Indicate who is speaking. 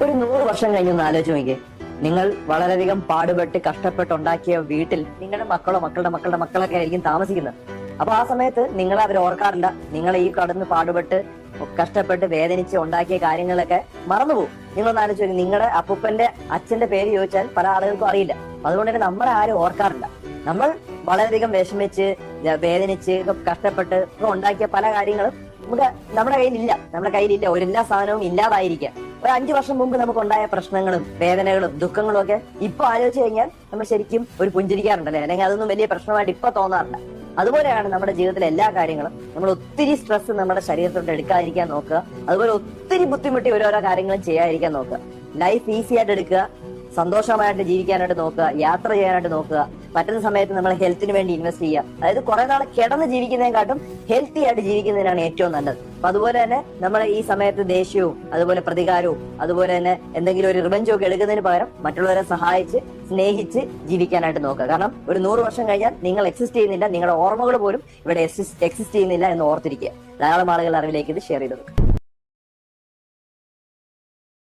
Speaker 1: ഒരു 100 വർഷം കഴിഞ്ഞൊന്ന് ആലോചിച്ച് നോക്കിയേ. നിങ്ങൾ വളരെയധികം പാടുപെട്ട് കഷ്ടപ്പെട്ടുണ്ടാക്കിയ വീട്ടിൽ നിങ്ങളുടെ മക്കളോ മക്കളുടെ മക്കളുടെ മക്കളൊക്കെ ആയിരിക്കും താമസിക്കുന്നത്. അപ്പൊ ആ സമയത്ത് നിങ്ങളെ അവർ ഓർക്കാറില്ല. നിങ്ങൾ ഈ കടന്ന് പാടുപെട്ട് കഷ്ടപ്പെട്ട് വേദനിച്ച് ഉണ്ടാക്കിയ കാര്യങ്ങളൊക്കെ മറന്നുപോകും. നിങ്ങളൊന്ന് ആലോചിച്ച് നോക്കി, നിങ്ങളുടെ അപ്പൂപ്പന്റെ അച്ഛന്റെ പേര് ചോദിച്ചാൽ പല ആളുകൾക്കും അറിയില്ല. അതുകൊണ്ട് തന്നെ നമ്മളെ ആരും ഓർക്കാറില്ല. നമ്മൾ വളരെയധികം വിഷമിച്ച് വേദനിച്ച് കഷ്ടപ്പെട്ട് ഉണ്ടാക്കിയ പല കാര്യങ്ങളും നമ്മുടെ കയ്യിലില്ല. നമ്മുടെ കയ്യിലില്ല. ഒരു എല്ലാ സാധനവും ഇല്ലാതായിരിക്കാം. ഒരു 5 വർഷം മുമ്പ് നമുക്കുണ്ടായ പ്രശ്നങ്ങളും വേദനകളും ദുഃഖങ്ങളും ഒക്കെ ഇപ്പൊ ആലോചിച്ച് കഴിഞ്ഞാൽ നമ്മൾ ശരിക്കും ഒരു പുഞ്ചിരിക്കാറുണ്ടല്ലേ, അല്ലെങ്കിൽ അതൊന്നും വലിയ പ്രശ്നമായിട്ട് ഇപ്പൊ തോന്നാറില്ല. അതുപോലെയാണ് നമ്മുടെ ജീവിതത്തിലെ എല്ലാ കാര്യങ്ങളും. നമ്മൾ ഒത്തിരി സ്ട്രെസ് നമ്മുടെ ശരീരത്തോട്ട് എടുക്കാതിരിക്കാൻ നോക്കുക. അതുപോലെ ഒത്തിരി ബുദ്ധിമുട്ടി ഓരോരോ കാര്യങ്ങളും ചെയ്യാതിരിക്കാൻ നോക്കുക. ലൈഫ് ഈസി ആയിട്ട് എടുക്കുക, സന്തോഷമായിട്ട് ജീവിക്കാനായിട്ട് നോക്കുക, യാത്ര ചെയ്യാനായിട്ട് നോക്കുക. പറ്റുന്ന സമയത്ത് നമ്മൾ ഹെൽത്തിന് വേണ്ടി ഇൻവെസ്റ്റ് ചെയ്യുക. അതായത് കുറെ നാൾ കിടന്ന് ജീവിക്കുന്നതിനെക്കാട്ടും ഹെൽത്തി ആയിട്ട് ജീവിക്കുന്നതിനാണ് ഏറ്റവും നല്ലത്. അപ്പൊ അതുപോലെ തന്നെ നമ്മൾ ഈ സമയത്ത് ദേഷ്യവും അതുപോലെ പ്രതികാരവും അതുപോലെ തന്നെ എന്തെങ്കിലും ഒരു റിവെഞ്ചും ഒക്കെ എടുക്കുന്നതിന് പകരം മറ്റുള്ളവരെ സഹായിച്ച് സ്നേഹിച്ച് ജീവിക്കാനായിട്ട് നോക്കുക. കാരണം ഒരു 100 വർഷം കഴിഞ്ഞാൽ നിങ്ങൾ എക്സിസ്റ്റ് ചെയ്യുന്നില്ല, നിങ്ങളുടെ ഓർമ്മകൾ പോലും ഇവിടെ എക്സിസ്റ്റ് ചെയ്യുന്നില്ല എന്ന് ഓർത്തിരിക്കുക. ധാരാളം ആളുകളുടെ അറിവിലേക്ക് ഇത് ഷെയർ ചെയ്ത് കൊടുക്കുക.